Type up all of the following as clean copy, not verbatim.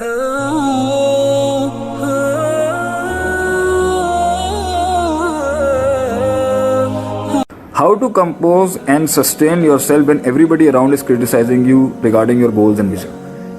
How to compose and sustain yourself when everybody around is criticizing you regarding your goals and vision.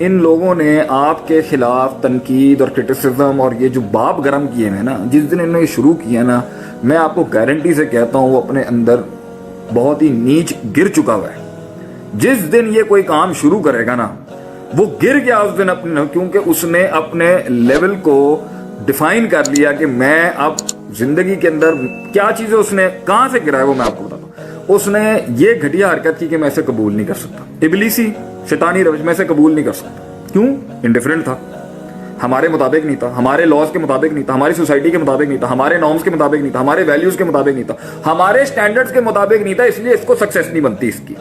ان لوگوں نے آپ کے خلاف تنقید اور کرٹیسزم اور یہ جو باب گرم کیے ہیں نا، جس دن انہوں نے شروع کیا نا، میں آپ کو گارنٹی سے کہتا ہوں وہ اپنے اندر بہت ہی نیچ گر چکا ہوا ہے. جس دن یہ کوئی کام شروع کرے گا نا، وہ گر گیا اس دن اپنے، کیونکہ اس نے اپنے لیول کو ڈیفائن کر لیا کہ میں اب زندگی کے اندر کیا چیزیں، اس نے کہاں سے گرا ہے وہ میں آپ کو بتاتا ہوں. اس نے یہ گھٹیا حرکت کی کہ میں اسے قبول نہیں کر سکتا، ابلیسی شیطانی روش، میں اسے قبول نہیں کر سکتا. کیوں؟ انڈیفرنٹ تھا، ہمارے مطابق نہیں تھا، ہمارے لاز کے مطابق نہیں تھا، ہماری سوسائٹی کے مطابق نہیں تھا، ہمارے نارمز کے مطابق نہیں تھا، ہمارے ویلیوز کے مطابق نہیں تھا، ہمارے سٹینڈرڈز کے مطابق نہیں تھا، اس لیے اس کو سکسیس نہیں بنتی اس کی.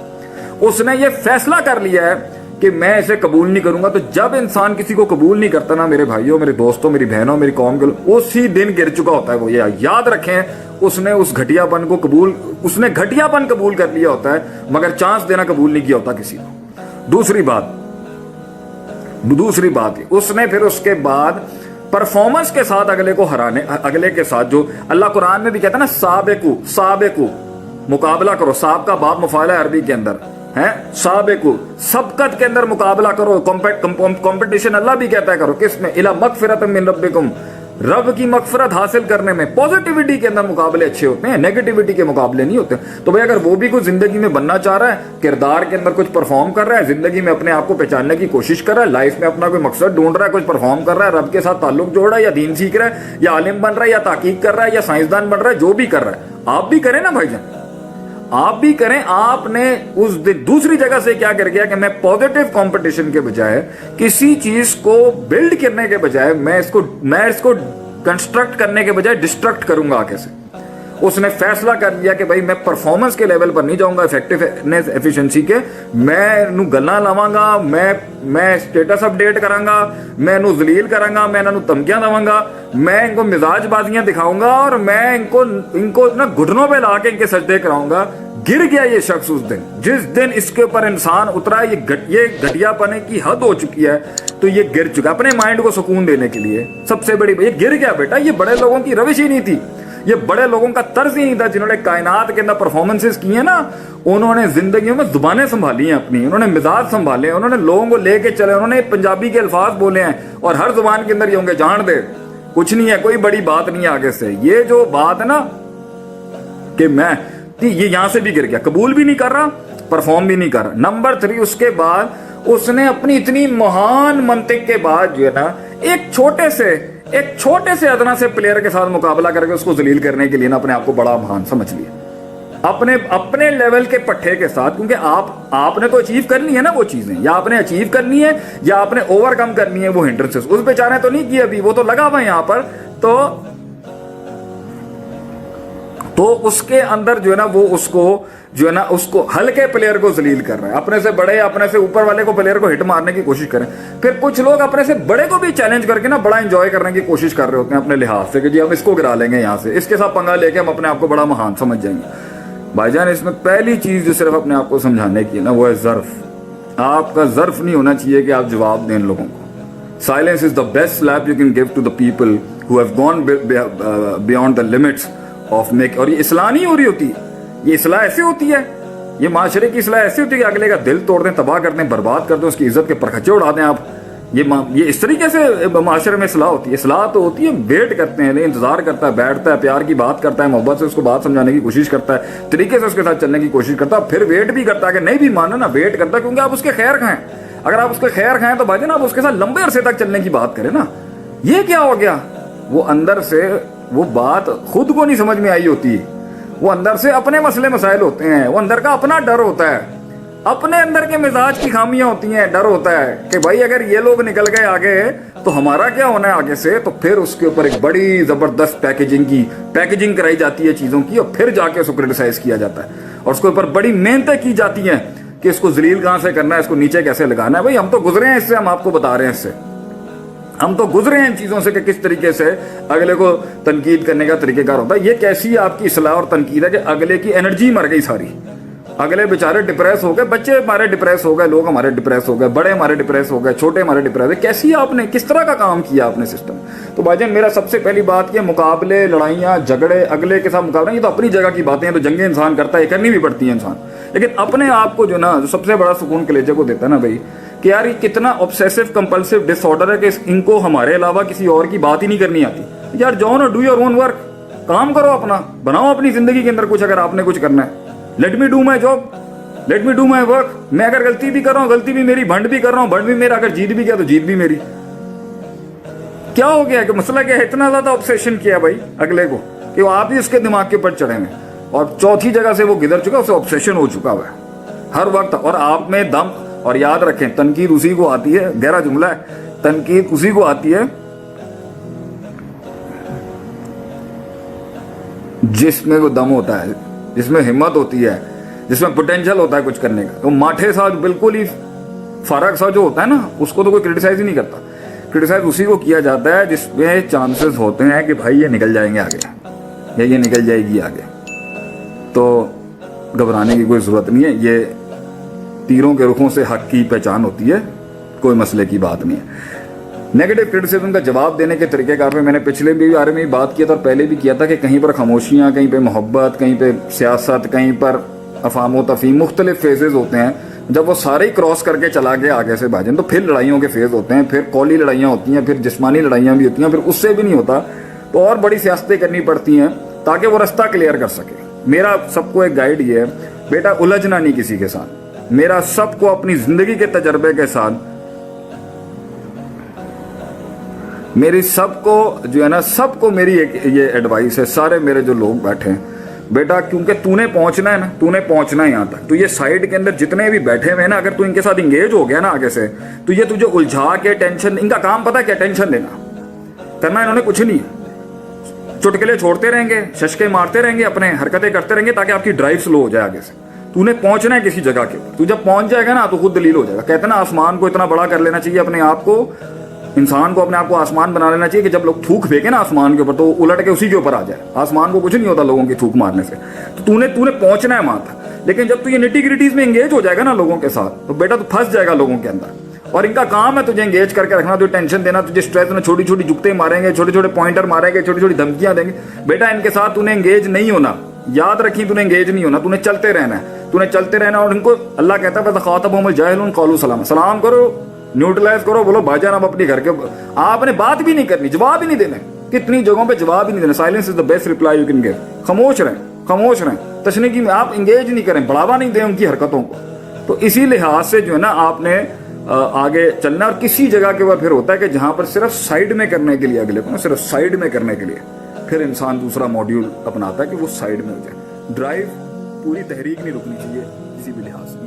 اس نے یہ فیصلہ کر لیا ہے کہ میں اسے قبول نہیں کروں گا. تو جب انسان کسی کو قبول نہیں کرتا نا، میرے بھائیوں، میرے دوستوں، میری بہنوں، میری قوم کے لوگ، اسی دن گر چکا ہوتا ہے وہ. یہ یاد رکھیں، اس نے اس گھٹیا پن کو قبول، اس نے گھٹیا پن قبول کر لیا ہوتا ہے، مگر چانس دینا قبول نہیں کیا ہوتا کسی کو. دوسری بات اس نے پھر اس کے بعد پرفارمنس کے ساتھ اگلے کو ہرانے، اگلے کے ساتھ، جو اللہ قرآن میں بھی کہتا ہے نا، سابقو مقابلہ کرو. ساب کا باب مفعول ہے عربی کے اندر ہے، سابقو سبقت کے اندر مقابلہ کرو، کمپٹیشن اللہ بھی کہتا ہے کرو. کس میں؟ الی مغفرۃ من ربکم، رب کی مغفرت حاصل کرنے میں. پازیٹیوٹی کے اندر مقابلے اچھے ہوتے ہیں، نیگیٹیوٹی کے مقابلے نہیں ہوتے. تو بھائی اگر وہ بھی کچھ زندگی میں بننا چاہ رہا ہے، کردار کے اندر کچھ پرفارم کر رہا ہے، زندگی میں اپنے آپ کو پہچاننے کی کوشش کر رہا ہے، لائف میں اپنا کوئی مقصد ڈھونڈ رہا ہے، کچھ پرفارم کر رہا ہے، رب کے ساتھ تعلق جوڑ رہا ہے، یا دین سیکھ رہا ہے، یا عالم بن رہا ہے، یا تحقیق کر رہا ہے، یا سائنسدان بن رہا ہے، جو بھی کر رہا ہے، آپ بھی کریں نا بھائی جان، آپ بھی کریں. آپ نے اس دوسری جگہ سے کیا کر گیا کہ میں پازیٹیو کمپٹیشن کے بجائے، کسی چیز کو بلڈ کرنے کے بجائے، میں اس کو کنسٹرکٹ کرنے کے بجائے ڈسٹرکٹ کروں گا آگے سے. اس نے فیصلہ کر لیا کہ بھائی میں پرفارمنس کے لیول پر نہیں جاؤں گا، ایفیکٹونیس ایفیشنسی کے، میں انہوں گلاں لاواں گا، میں اسٹیٹس اپڈیٹ کراں گا، میں انہوں ذلیل کراں گا، میں انہوں دھمکیاں دواں گا، میں ان کو مزاج بازیاں دکھاؤں گا، اور میں ان کو نا گھٹنوں پہ لا کے ان کے سجدے کراؤں گا. گر گیا یہ شخص اس دن، جس دن اس کے اوپر انسان اترا ہے، یہ گھٹیا پنے کی حد ہو چکی ہے، تو یہ گر چکا. اپنے مائنڈ کو سکون دینے کے لیے سب سے بڑی، یہ گر گیا بیٹا. یہ بڑے لوگوں کی روش ہی نہیں تھی، یہ بڑے لوگوں کا طرز ہی نہیں تھا. جنہوں نے کائنات کے اندر پرفارمنسز کی ہیں نا، انہوں نے زندگیوں میں زبانیں سنبھالی ہیں اپنی، انہوں نے مزاج سنبھالے ہیں، انہوں نے لوگوں کو لے کے چلے، انہوں نے پنجابی کے الفاظ بولے ہیں، اور ہر زبان کے اندر یہ ہوں گے جان دے کچھ نہیں ہے، کوئی بڑی بات نہیں ہے آگے سے. یہ جو بات ہے نا کہ میں، یہ یہاں سے بھی گر گیا، قبول بھی نہیں کر رہا، پرفارم بھی نہیں کر رہا. نمبر 3، اس کے بعد اس نے اپنی اتنی مہان منطق کے بعد جو ہے نا، ایک چھوٹے سے ادنا سے پلیئر کے ساتھ مقابلہ کر کے اس کو ذلیل کرنے کے لیے نا اپنے آپ کو بڑا مہان سمجھ لیا، اپنے لیول کے پٹھے کے ساتھ. کیونکہ آپ نے تو اچیو کرنی ہے نا وہ چیزیں، یا آپ نے اچیو کرنی ہے، یا آپ نے اوور کم کرنی ہے وہ ہنڈرنسز. اس بیچارے نے تو نہیں کی ابھی، وہ تو لگا ہوا ہے یہاں پر. تو اس کے اندر جو ہے نا، وہ اس کو ہلکے پلیئر کو ذلیل کر رہا ہے. اپنے سے بڑے، اپنے سے اوپر والے کو، پلیئر کو ہٹ مارنے کی کوشش کریں. پھر کچھ لوگ اپنے سے بڑے کو بھی چیلنج کر کے نا بڑا انجوائے کرنے کی کوشش کر رہے ہوتے ہیں اپنے لحاظ سے، کہ جی ہم اس کو گرا لیں گے یہاں سے، اس کے ساتھ پنگا لے کے ہم اپنے آپ کو بڑا مہان سمجھ جائیں گے. بھائی جان، اس میں پہلی چیز جو صرف اپنے آپ کو سمجھانے کی ہے نا، وہ ہے ظرف. آپ کا ظرف نہیں ہونا چاہیے کہ آپ جواب دیں لوگوں کو. Silence is the best sleep you can give to the people who have gone beyond the limits of make. اور یہ اصلاح نہیں ہو رہی ہوتی، یہ اصلاح ایسے ہوتی ہے، یہ معاشرے کی اصلاح ایسی ہوتی ہے کہ اگلے کا دل توڑ دیں، تباہ کر دیں، برباد کر دیں، اس کی عزت کے پرخچے اڑا دیں آپ. یہ اس طریقے سے معاشرے میں اصلاح ہوتی ہے. اصلاح تو ہوتی ہے، ویٹ کرتے ہیں، انتظار کرتا ہے، بیٹھتا ہے، پیار کی بات کرتا ہے، محبت سے اس کو بات سمجھانے کی کوشش کرتا ہے، طریقے سے اس کے ساتھ چلنے کی کوشش کرتا ہے، پھر ویٹ بھی کرتا ہے کہ نہیں بھی مانا نا، ویٹ کرتا ہے کیونکہ آپ اس کے خیر کھائیں. اگر آپ اس کے خیر کھائیں تو بھائی جان آپ اس کے ساتھ لمبے عرصے تک چلنے کی بات کریں نا. یہ کیا ہو گیا؟ وہ اندر سے وہ بات خود کو نہیں سمجھ میں آئی ہوتی، وہ اندر سے اپنے مسئلے مسائل ہوتے ہیں، وہ اندر کا اپنا ڈر ہوتا ہے، اپنے اندر کے مزاج کی خامیاں ہوتی ہیں. ڈر ہوتا ہے کہ بھائی اگر یہ لوگ نکل گئے آگے تو ہمارا کیا ہونا ہے آگے سے. تو پھر اس کے اوپر ایک بڑی زبردست پیکیجنگ کرائی جاتی ہے چیزوں کی، اور پھر جا کے اس کو کرٹیسائز کیا جاتا ہے، اور اس کے اوپر بڑی محنتیں کی جاتی ہیں کہ اس کو ذلیل کہاں سے کرنا ہے، اس کو نیچے کیسے لگانا ہے. بھائی ہم تو گزرے ہیں اس سے، ہم آپ کو بتا رہے ہیں، اس سے ہم تو گزرے ہیں ان چیزوں سے کہ کس طریقے سے اگلے کو تنقید کرنے کا طریقہ کار ہوتا ہے. یہ کیسی آپ کی اصلاح اور تنقید ہے کہ اگلے کی انرجی مر گئی ساری. اگلے بیچارے ڈپریس ہو گئے، بچے ہمارے ڈپریس ہو گئے، لوگ ہمارے ڈپریس ہو گئے، بڑے ہمارے ڈپریس ہو گئے، چھوٹے ہمارے ڈپریس ہو گئے. کیسی آپ نے، کس طرح کا کام کیا آپ نے سسٹم. تو بھائی جان میرا سب سے پہلی بات یہ، مقابلے، لڑائیاں، جھگڑے، اگلے کے ساتھ مقابلہ، یہ تو اپنی جگہ کی باتیں ہیں، تو جنگیں انسان کرتا ہے، یہ کرنی بھی پڑتی ہے انسان. لیکن اپنے آپ کو جو نا، جو سب سے بڑا سکون کلیجے کو دیتا ہے نا بھائی، کہ یار یہ کتنا obsessive compulsive disorder ہے کہ ان کو ہمارے علاوہ کسی اور کی بات ہی نہیں کرنی آتی. یار جاؤ نا, ڈو یور اون ورک, کام کرو اپنا, بناؤ اپنی زندگی کے اندر کچھ اگر آپ نے کچھ کرنا ہے. Let me do my job, let me do my work. میں اگر غلطی بھی کر رہا ہوں, غلطی بھی میری, بھنڈ بھی کر رہا ہوں, بھنڈ بھی میرا, اگر جیت بھی گیا تو جیت بھی میری. کیا ہو گیا کہ مسئلہ کیا ہے, اتنا زیادہ obsession کیا بھائی اگلے کو کہ وہ آپ ہی اس کے دماغ کے اوپر چڑھے ہیں, اور چوتھی جگہ سے وہ گزر چکا, اسے obsession ہو چکا ہوا ہے ہر وقت. اور آپ میں دم, اور یاد رکھیں تنقید اسی کو آتی ہے, گہرا جملہ ہے, تنقید اسی کو آتی ہے جس میں وہ دم ہوتا ہے, جس میں ہمت ہوتی ہے, جس میں پوٹینشل ہوتا ہے کچھ کرنے کا. وہ ماٹھے سا بالکل ہی فارغ سا جو ہوتا ہے نا, اس کو تو کوئی کرٹیسائز ہی نہیں کرتا. کرٹیسائز اسی کو کیا جاتا ہے جس میں چانسز ہوتے ہیں کہ بھائی یہ نکل جائیں گے آگے, یا یہ نکل جائے گی آگے. تو گھبرانے کی کوئی ضرورت نہیں ہے, یہ تیروں کے رخوں سے حق کی پہچان ہوتی ہے, کوئی مسئلے کی بات نہیں ہے. نیگیٹو کرٹیسزم کا جواب دینے کے طریقہ کار پہ میں نے پچھلے بھی بارے میں بات کیا تھا, اور پہلے بھی کیا تھا کہ کہیں پر خاموشیاں, کہیں پہ محبت, کہیں پہ سیاست, کہیں پر افہام و تفہیم, مختلف فیزز ہوتے ہیں. جب وہ سارے ہی کراس کر کے چلا گیا آگے سے بھاجن, تو پھر لڑائیوں کے فیز ہوتے ہیں, پھر قولی لڑائیاں ہوتی ہیں, پھر جسمانی لڑائیاں بھی ہوتی ہیں, پھر اس سے بھی نہیں ہوتا تو اور بڑی سیاستیں کرنی پڑتی ہیں تاکہ وہ رستہ کلیئر کر سکے. میرا سب کو ایک گائیڈ یہ ہے, بیٹا الجھنا نہیں کسی کے ساتھ. میرا سب کو اپنی زندگی کے تجربے کے ساتھ, میری سب کو جو ہے نا, سب کو میری ایک یہ ایڈوائس ہے, سارے میرے جو لوگ بیٹھے ہیں, بیٹا کیونکہ تو نے پہنچنا ہے نا, تو نے پہنچنا ہے یہاں تک. تو یہ سائڈ کے اندر جتنے بھی بیٹھے ہوئے ہیں نا, اگر تو ان کے ساتھ انگیج ہو گیا نا آگے سے, تو یہ تجھے الجھا کے ٹینشن, ان کا کام پتہ ہے کیا, ٹینشن دینا. کرنا انہوں نے کچھ نہیں, چٹکلے چھوڑتے رہیں گے, ششکے مارتے رہیں گے, اپنے حرکتیں کرتے رہیں گے تاکہ آپ کی ڈرائیو سلو ہو جائے آگے سے. تو نے پہنچنا ہے کسی جگہ کے اوپر, تو جب پہنچ جائے گا نا تو خود دلیل ہو جائے گا. کہتے ہیں نا آسمان کو اتنا بڑا کر لینا چاہیے اپنے آپ کو, انسان کو اپنے آپ کو آسمان بنا لینا چاہیے کہ جب لوگ تھوک پھینکے نا آسمان کے اوپر تو الٹ کے اسی کے اوپر آ جائے. آسمان کو کچھ نہیں ہوتا لوگوں کی تھوک مارنے سے. تو نے پہنچنا ہے وہاں تک. لیکن جب تو یہ نیٹی گریٹیز میں انگیج ہو جائے گا نا لوگوں کے ساتھ, تو بیٹا تو پھنس جائے گا لوگوں کے اندر. اور ان کا کام ہے تجھے انگیج کر کے رکھنا, تجھے ٹینشن دینا, تجھے اسٹریس دینا, چھوٹی چھوٹی جھکتے ماریں گے, چھوٹے چھوٹے پوائنٹر ماریں گے, چھوٹی چھوٹی دھمکیاں دیں گے. بیٹا ان کے ساتھ تو نے انگیج نہیں ہونا, یاد رکھیں, تو نے انگیج نہیں ہونا, تو نے چلتے رہنا ہے, تو نے چلتے رہنا. اور ان کو اللہ کہتا ہے فَخَاطَبَهُمُ الْجَاهِلُونَ قَالُوا سَلَامًا, سلام کرو, نیوٹرلائز کرو, بولو بھائی جان اب اپنی گھر کے, آپ نے بات بھی نہیں کرنی, جواب ہی نہیں دینا. کتنی جگہوں پہ جواب ہی نہیں دینا. Silence is the best reply you can give. خاموش رہیں, خاموش رہیں, تشنیگی میں آپ انگیج نہیں کریں, بڑھاوا نہیں دیں ان کی حرکتوں کو. تو اسی لحاظ سے جو ہے نا آپ نے آگے چلنا. اور کسی جگہ کے بعد پھر ہوتا ہے کہ جہاں پر صرف سائیڈ میں کرنے کے لیے, اگلے کو نا صرف سائیڈ میں کرنے کے لیے, پھر انسان دوسرا ماڈیول اپناتا ہے کہ وہ سائیڈ میں ہو جائے. ڈرائیو پوری تحریک نہیں رکنی چاہیے کسی بھی لحاظ سے.